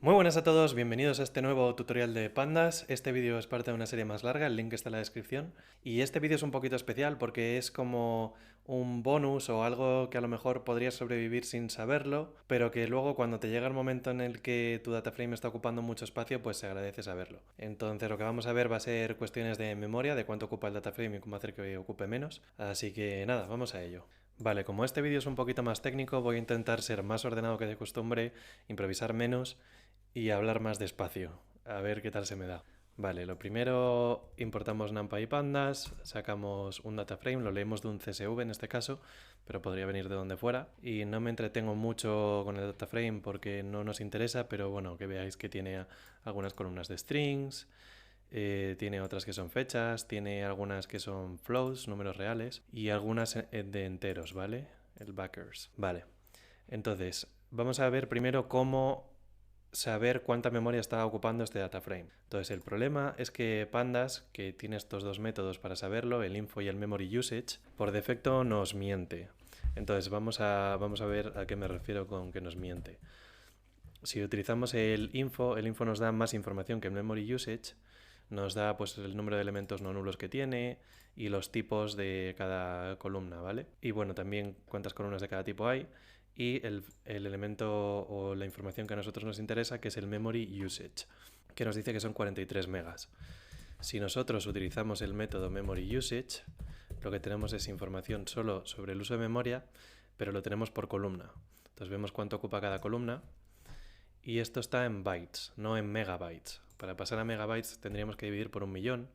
Muy buenas a todos, bienvenidos a este nuevo tutorial de pandas. Este vídeo es parte de una serie más larga, el link está en la descripción. Y este vídeo es un poquito especial porque es como un bonus o algo que a lo mejor podrías sobrevivir sin saberlo, pero que luego cuando te llega el momento en el que tu dataframe está ocupando mucho espacio, pues se agradece saberlo. Entonces lo que vamos a ver va a ser cuestiones de memoria, de cuánto ocupa el dataframe y cómo hacer que ocupe menos. Así que nada, vamos a ello. Vale, como este vídeo es un poquito más técnico, voy a intentar ser más ordenado que de costumbre, improvisar menos y hablar más despacio, a ver qué tal se me da. Vale, lo primero importamos NumPy y pandas, sacamos un dataframe, lo leemos de un CSV en este caso, pero podría venir de donde fuera. Y no me entretengo mucho con el dataframe porque no nos interesa, pero bueno, que veáis que tiene algunas columnas de strings, tiene otras que son fechas, tiene algunas que son floats, números reales, y algunas de enteros, ¿vale? El backers. Vale, entonces vamos a ver primero cómo saber cuánta memoria está ocupando este dataframe. Entonces el problema es que Pandas, que tiene estos dos métodos para saberlo, el info y el memory usage, por defecto nos miente. Entonces vamos a ver a qué me refiero con que nos miente. Si utilizamos el info nos da más información que el memory usage, nos da pues el número de elementos no nulos que tiene y los tipos de cada columna, ¿vale? Y bueno, también cuántas columnas de cada tipo hay y el elemento o la información que a nosotros nos interesa, que es el memory usage, que nos dice que son 43 megas. Si nosotros utilizamos el método memory usage, lo que tenemos es información solo sobre el uso de memoria, pero lo tenemos por columna. Entonces vemos cuánto ocupa cada columna y esto está en bytes, no en megabytes. Para pasar a megabytes tendríamos que dividir por 1.000.000.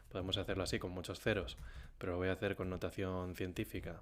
Podemos hacerlo así con muchos ceros, pero lo voy a hacer con notación científica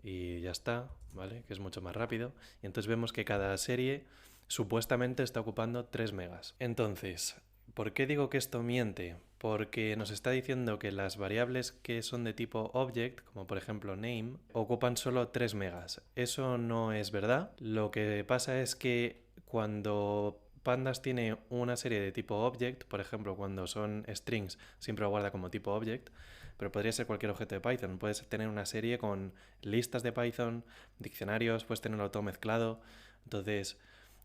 y ya está, ¿vale? Que es mucho más rápido. Y entonces vemos que cada serie supuestamente está ocupando 3 megas. Entonces, ¿por qué digo que esto miente? Porque nos está diciendo que las variables que son de tipo object, como por ejemplo name, ocupan solo 3 megas. Eso no es verdad. Lo que pasa es que cuando Pandas tiene una serie de tipo object, por ejemplo, cuando son strings siempre lo guarda como tipo object, pero podría ser cualquier objeto de Python. Puedes tener una serie con listas de Python, diccionarios, puedes tenerlo todo mezclado. Entonces,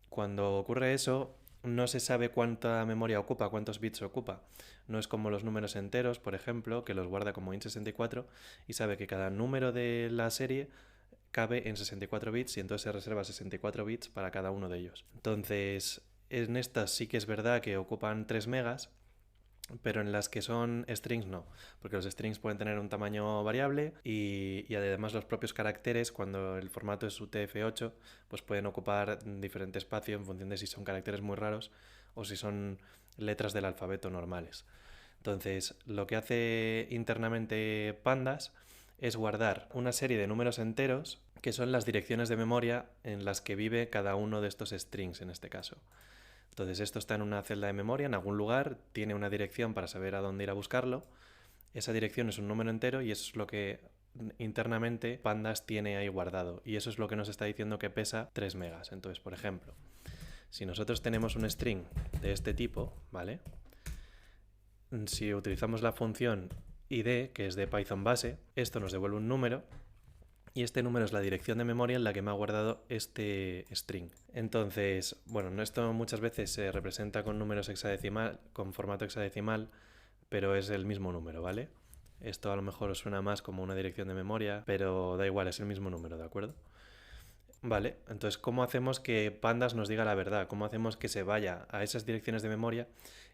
cuando ocurre eso, no se sabe cuánta memoria ocupa, cuántos bits ocupa. No es como los números enteros, por ejemplo, que los guarda como int64 y sabe que cada número de la serie cabe en 64 bits y entonces se reserva 64 bits para cada uno de ellos. Entonces, en estas sí que es verdad que ocupan 3 megas, pero en las que son strings no, porque los strings pueden tener un tamaño variable y además los propios caracteres, cuando el formato es UTF-8, pues pueden ocupar diferente espacio en función de si son caracteres muy raros o si son letras del alfabeto normales. Entonces, lo que hace internamente Pandas es guardar una serie de números enteros que son las direcciones de memoria en las que vive cada uno de estos strings en este caso. Entonces esto está en una celda de memoria, en algún lugar, tiene una dirección para saber a dónde ir a buscarlo. Esa dirección es un número entero y eso es lo que internamente Pandas tiene ahí guardado. Y eso es lo que nos está diciendo que pesa 3 megas. Entonces, por ejemplo, si nosotros tenemos un string de este tipo, ¿vale? Si utilizamos la función id, que es de Python base, esto nos devuelve un número y este número es la dirección de memoria en la que me ha guardado este string. Entonces, bueno, esto muchas veces se representa con números hexadecimal, con formato hexadecimal, pero es el mismo número, ¿vale? Esto a lo mejor os suena más como una dirección de memoria, pero da igual, es el mismo número, ¿de acuerdo? Vale, entonces, ¿cómo hacemos que Pandas nos diga la verdad? ¿Cómo hacemos que se vaya a esas direcciones de memoria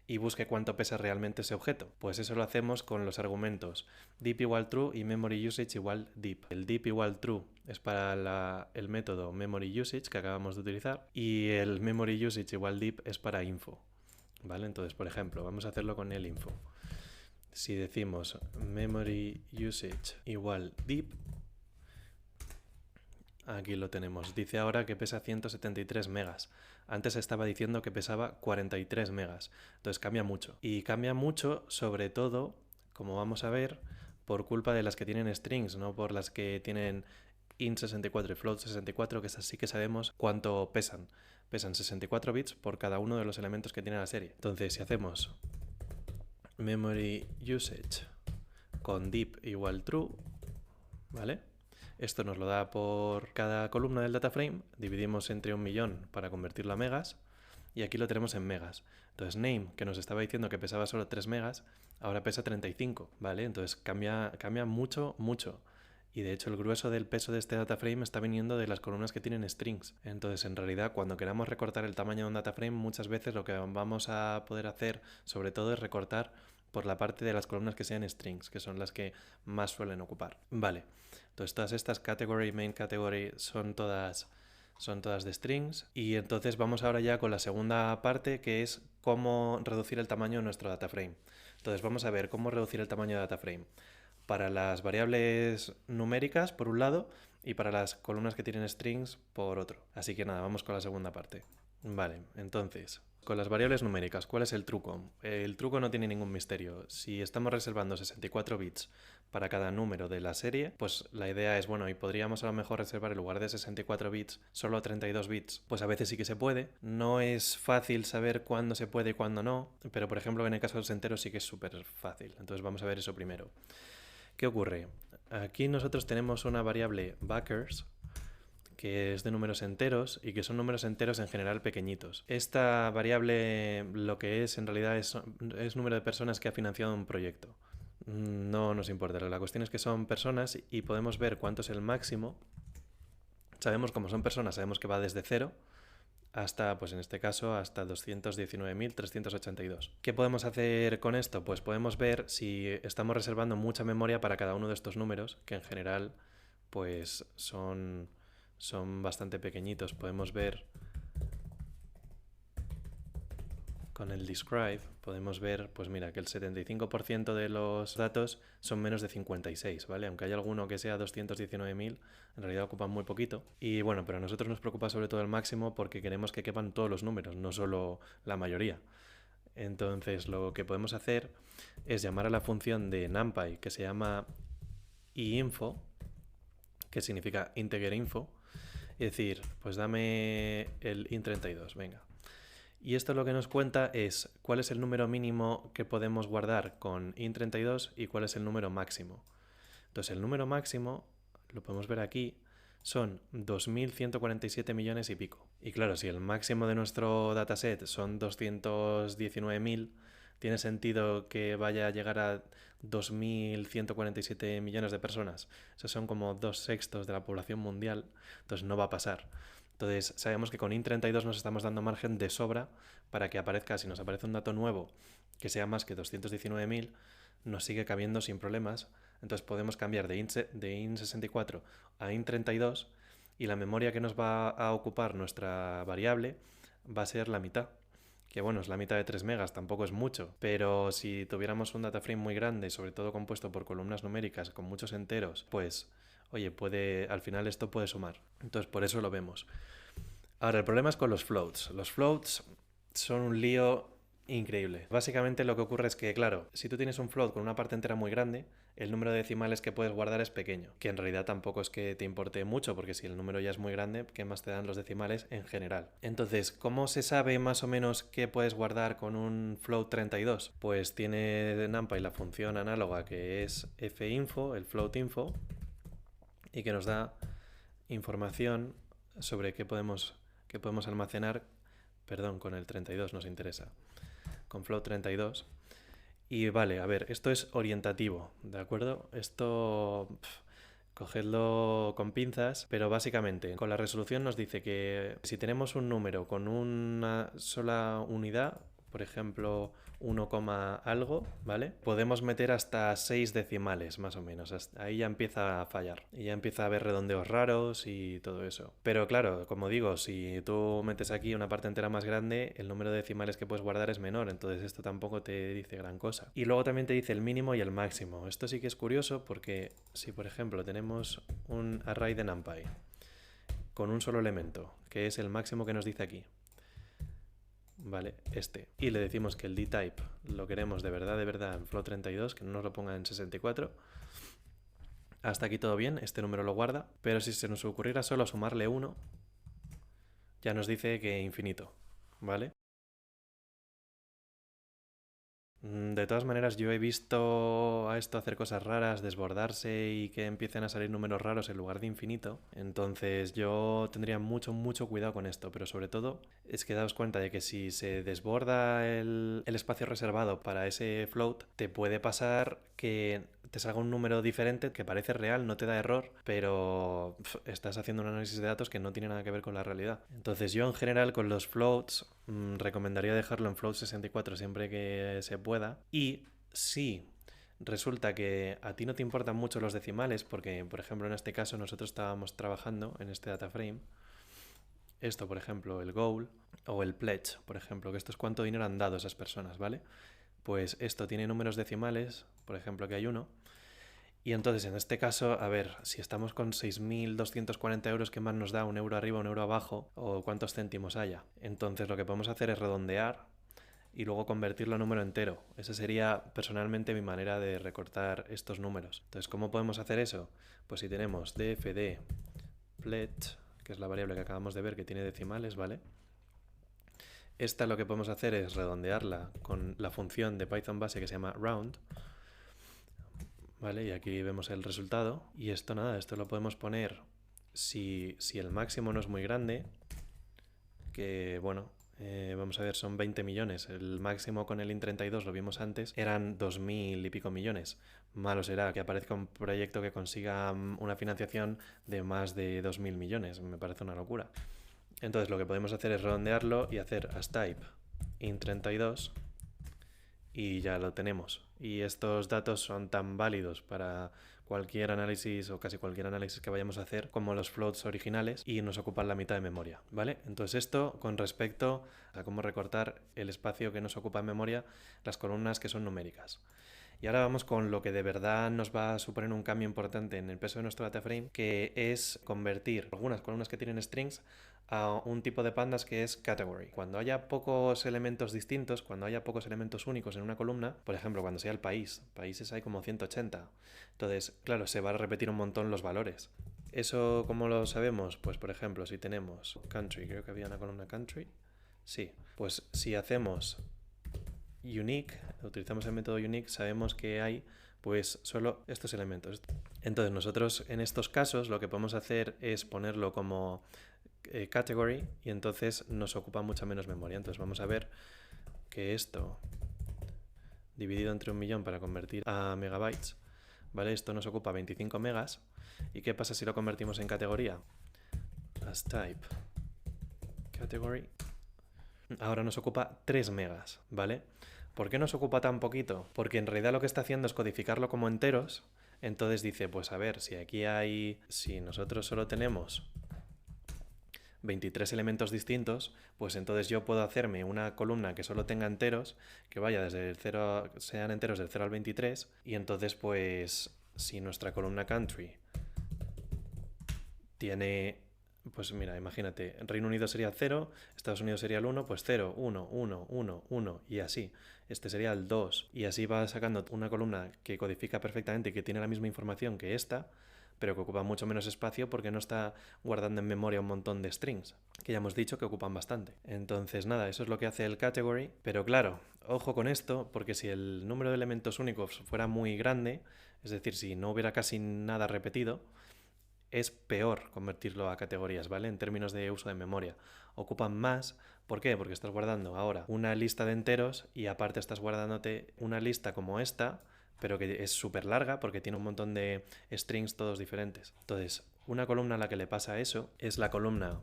y busque cuánto pesa realmente ese objeto? Pues eso lo hacemos con los argumentos deep igual true y memory usage igual deep. El deep igual true es para el método memory usage que acabamos de utilizar y el memory usage igual deep es para info. ¿Vale? Entonces, por ejemplo, vamos a hacerlo con el info. Si decimos memory usage igual deep, aquí lo tenemos. Dice ahora que pesa 173 megas. Antes estaba diciendo que pesaba 43 megas. Entonces cambia mucho. Y cambia mucho, sobre todo, como vamos a ver, por culpa de las que tienen strings, no por las que tienen int64 y float64, que esas sí que sabemos cuánto pesan. Pesan 64 bits por cada uno de los elementos que tiene la serie. Entonces, si hacemos memory usage con deep igual true, ¿vale? Esto nos lo da por cada columna del dataframe, dividimos entre 1.000.000 para convertirlo a megas y aquí lo tenemos en megas. Entonces name, que nos estaba diciendo que pesaba solo 3 megas, ahora pesa 35, ¿vale? Entonces cambia mucho, mucho. Y de hecho el grueso del peso de este data frame está viniendo de las columnas que tienen strings. Entonces en realidad cuando queramos recortar el tamaño de un data frame, muchas veces lo que vamos a poder hacer sobre todo es recortar por la parte de las columnas que sean strings, que son las que más suelen ocupar. Vale, entonces todas estas category, main category son todas de strings, y entonces vamos ahora ya con la segunda parte, que es cómo reducir el tamaño de nuestro data frame. Entonces vamos a ver cómo reducir el tamaño de data frame para las variables numéricas por un lado y para las columnas que tienen strings por otro. Así que nada, vamos con la segunda parte. Vale, entonces, con las variables numéricas, ¿cuál es el truco? El truco no tiene ningún misterio. Si estamos reservando 64 bits para cada número de la serie, pues la idea es, bueno, y podríamos a lo mejor reservar en lugar de 64 bits solo 32 bits. Pues a veces sí que se puede. No es fácil saber cuándo se puede y cuándo no, pero por ejemplo en el caso de los enteros sí que es súper fácil. Entonces vamos a ver eso primero. ¿Qué ocurre? Aquí nosotros tenemos una variable backers que es de números enteros y que son números enteros en general pequeñitos. Esta variable lo que es en realidad es número de personas que ha financiado un proyecto. No nos importa, la cuestión es que son personas y podemos ver cuánto es el máximo. Sabemos cómo son personas, sabemos que va desde 0 hasta, pues en este caso, hasta 219.382. ¿Qué podemos hacer con esto? Pues podemos ver si estamos reservando mucha memoria para cada uno de estos números, que en general pues son bastante pequeñitos. Podemos ver con el describe, podemos ver, pues mira, que el 75% de los datos son menos de 56, ¿vale? Aunque hay alguno que sea 219.000, en realidad ocupan muy poquito. Y bueno, pero a nosotros nos preocupa sobre todo el máximo porque queremos que quepan todos los números, no solo la mayoría. Entonces lo que podemos hacer es llamar a la función de NumPy que se llama iInfo, que significa integer info, y decir, pues dame el int32, venga. Y esto lo que nos cuenta es cuál es el número mínimo que podemos guardar con int32 y cuál es el número máximo. Entonces el número máximo, lo podemos ver aquí, son 2.147 millones y pico. Y claro, si el máximo de nuestro dataset son 219.000, tiene sentido que vaya a llegar a 2.147 millones de personas. Eso son como 2/6 de la población mundial, entonces no va a pasar. Entonces sabemos que con int32 nos estamos dando margen de sobra para que aparezca, si nos aparece un dato nuevo que sea más que 219.000, nos sigue cabiendo sin problemas. Entonces podemos cambiar de int64 a int32 y la memoria que nos va a ocupar nuestra variable va a ser la mitad. Que bueno, es la mitad de 3 megas, tampoco es mucho, pero si tuviéramos un data frame muy grande, sobre todo compuesto por columnas numéricas con muchos enteros, pues oye, al final esto puede sumar. Entonces por eso lo vemos. Ahora, el problema es con los floats. Los floats son un lío increíble. Básicamente lo que ocurre es que, claro, si tú tienes un float con una parte entera muy grande, el número de decimales que puedes guardar es pequeño, que en realidad tampoco es que te importe mucho, porque si el número ya es muy grande, ¿qué más te dan los decimales en general? Entonces, ¿cómo se sabe más o menos qué puedes guardar con un float 32? Pues tiene NumPy la función análoga que es finfo, el float info, y que nos da información sobre qué podemos almacenar, perdón, con el 32 nos interesa, con float 32. Y vale, a ver, esto es orientativo, ¿de acuerdo? Esto cogedlo con pinzas, pero básicamente con la resolución nos dice que si tenemos un número con una sola unidad, por ejemplo 1, algo, ¿vale? Podemos meter hasta 6 decimales más o menos. Ahí ya empieza a fallar y ya empieza a haber redondeos raros y todo eso. Pero claro, como digo, si tú metes aquí una parte entera más grande, el número de decimales que puedes guardar es menor, entonces esto tampoco te dice gran cosa. Y luego también te dice el mínimo y el máximo. Esto sí que es curioso porque si por ejemplo tenemos un array de NumPy con un solo elemento, que es el máximo que nos dice aquí, vale, y le decimos que el dtype lo queremos de verdad en float 32, que no nos lo ponga en 64. Hasta aquí todo bien, este número lo guarda, pero si se nos ocurriera solo sumarle 1, ya nos dice que infinito, ¿vale? De todas maneras, yo he visto a esto hacer cosas raras, desbordarse y que empiecen a salir números raros en lugar de infinito. Entonces yo tendría mucho cuidado con esto, pero sobre todo es que daos cuenta de que si se desborda el espacio reservado para ese float, te puede pasar que te salga un número diferente que parece real, no te da error, pero estás haciendo un análisis de datos que no tiene nada que ver con la realidad. Entonces yo en general con los floats recomendaría dejarlo en float 64 siempre que se pueda. Y si resulta que a ti no te importan mucho los decimales, porque por ejemplo en este caso nosotros estábamos trabajando en este data frame, esto por ejemplo el goal o el pledge, por ejemplo, que esto es cuánto dinero han dado esas personas, ¿vale? Pues esto tiene números decimales, por ejemplo que hay uno, y entonces en este caso, a ver, si estamos con 6.240 euros, ¿qué más nos da? ¿Un euro arriba, un euro abajo? ¿O cuántos céntimos haya? Entonces lo que podemos hacer es redondear y luego convertirlo a número entero. Esa sería personalmente mi manera de recortar estos números. Entonces, ¿cómo podemos hacer eso? Pues si tenemos dfd pledge, que es la variable que acabamos de ver que tiene decimales, ¿vale? Esta lo que podemos hacer es redondearla con la función de Python base que se llama round, ¿vale? Y aquí vemos el resultado. Y esto nada, esto lo podemos poner si el máximo no es muy grande, que bueno, vamos a ver, son 20 millones. El máximo con el IN32, lo vimos antes, eran 2.000 y pico millones. Malo será que aparezca un proyecto que consiga una financiación de más de 2.000 millones. Me parece una locura. Entonces lo que podemos hacer es redondearlo y hacer astype IN32 y ya lo tenemos. Y estos datos son tan válidos para cualquier análisis o casi cualquier análisis que vayamos a hacer como los floats originales y nos ocupan la mitad de memoria, ¿vale? Entonces esto con respecto a cómo recortar el espacio que nos ocupa en memoria las columnas que son numéricas. Y ahora vamos con lo que de verdad nos va a suponer un cambio importante en el peso de nuestro data frame, que es convertir algunas columnas que tienen strings a un tipo de pandas que es category. Cuando haya pocos elementos distintos, cuando haya pocos elementos únicos en una columna, por ejemplo, cuando sea el país, países hay como 180, entonces, claro, se va a repetir un montón los valores. ¿Eso cómo lo sabemos? Pues, por ejemplo, si tenemos country, creo que había una columna country, sí, pues si hacemos unique, utilizamos el método unique, sabemos que hay pues solo estos elementos. Entonces nosotros en estos casos lo que podemos hacer es ponerlo como category y entonces nos ocupa mucha menos memoria. Entonces vamos a ver que esto dividido entre 1.000.000 para convertir a megabytes, ¿vale? Esto nos ocupa 25 megas. ¿Y qué pasa si lo convertimos en categoría? As type category. Ahora nos ocupa 3 megas, ¿vale? ¿Por qué nos ocupa tan poquito? Porque en realidad lo que está haciendo es codificarlo como enteros. Entonces dice, pues a ver, si nosotros solo tenemos 23 elementos distintos, pues entonces yo puedo hacerme una columna que solo tenga enteros, que vaya desde el 0, sean enteros del 0 al 23, y entonces pues si nuestra columna country tiene, pues mira, imagínate, Reino Unido sería 0, Estados Unidos sería el 1, pues 0, 1, 1, 1, 1 y así. Este sería el 2 y así va sacando una columna que codifica perfectamente y que tiene la misma información que esta, pero que ocupa mucho menos espacio porque no está guardando en memoria un montón de strings, que ya hemos dicho que ocupan bastante. Entonces nada, eso es lo que hace el category, pero claro, ojo con esto, porque si el número de elementos únicos fuera muy grande, es decir, si no hubiera casi nada repetido, es peor convertirlo a categorías, ¿vale? En términos de uso de memoria. Ocupan más. ¿Por qué? Porque estás guardando ahora una lista de enteros y aparte estás guardándote una lista como esta, pero que es súper larga porque tiene un montón de strings todos diferentes. Entonces, una columna a la que le pasa eso es la columna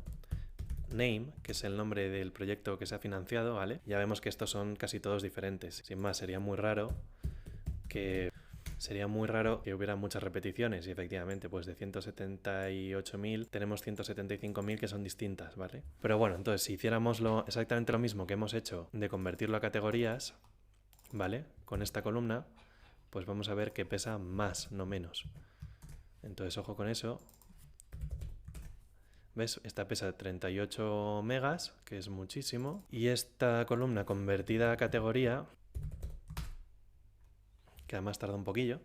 name, que es el nombre del proyecto que se ha financiado, ¿vale? Ya vemos que estos son casi todos diferentes. Sin más, sería muy raro que hubiera muchas repeticiones y efectivamente pues de 178.000 tenemos 175.000 que son distintas, ¿vale? Pero bueno, entonces si hiciéramos exactamente lo mismo que hemos hecho de convertirlo a categorías, ¿vale? Con esta columna, pues vamos a ver que pesa más, no menos. Entonces ojo con eso. ¿Ves? Esta pesa 38 megas, que es muchísimo. Y esta columna convertida a categoría, que además tarda un poquillo,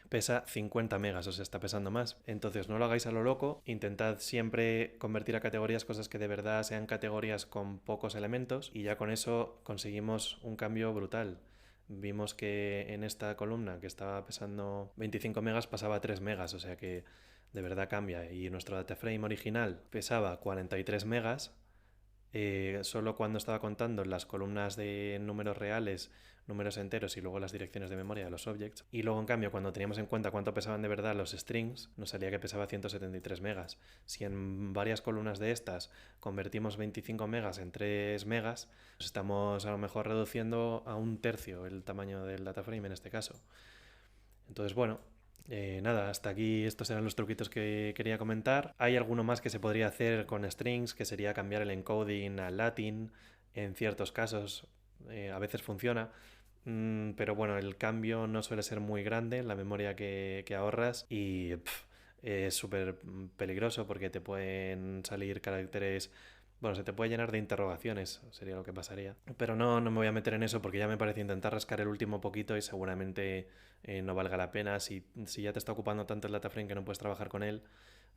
pesa 50 megas, o sea, está pesando más. Entonces no lo hagáis a lo loco, intentad siempre convertir a categorías cosas que de verdad sean categorías con pocos elementos y ya con eso conseguimos un cambio brutal. vimos que en esta columna que estaba pesando 25 megas pasaba a 3 megas, o sea que de verdad cambia. Y nuestro dataframe original pesaba 43 megas, solo cuando estaba contando las columnas de números reales, números enteros y luego las direcciones de memoria de los objects. Y luego, en cambio, cuando teníamos en cuenta cuánto pesaban de verdad los strings, nos salía que pesaba 173 megas. Si en varias columnas de estas convertimos 25 megas en 3 megas, pues estamos a lo mejor reduciendo a un tercio el tamaño del dataframe en este caso. Entonces, bueno, nada, hasta aquí estos eran los truquitos que quería comentar. Hay alguno más que se podría hacer con strings, que sería cambiar el encoding al Latin. En ciertos casos, a veces funciona. Pero bueno, el cambio no suele ser muy grande en la memoria que ahorras y es súper peligroso porque te pueden salir caracteres. Bueno, se te puede llenar de interrogaciones, sería lo que pasaría. Pero no me voy a meter en eso porque ya me parece intentar rascar el último poquito y seguramente no valga la pena. Si ya te está ocupando tanto el dataframe que no puedes trabajar con él,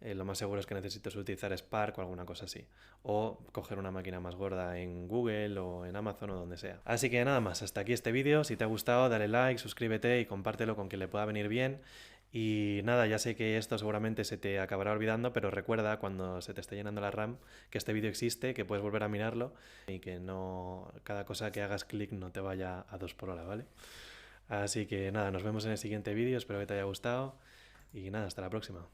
lo más seguro es que necesites utilizar Spark o alguna cosa así. O coger una máquina más gorda en Google o en Amazon o donde sea. Así que nada más, hasta aquí este vídeo. Si te ha gustado, dale like, suscríbete y compártelo con quien le pueda venir bien. Y nada, ya sé que esto seguramente se te acabará olvidando, pero recuerda cuando se te esté llenando la RAM que este vídeo existe, que puedes volver a mirarlo y que no cada cosa que hagas clic no te vaya a 2 por hora, ¿vale? Así que nada, nos vemos en el siguiente vídeo, espero que te haya gustado y nada, hasta la próxima.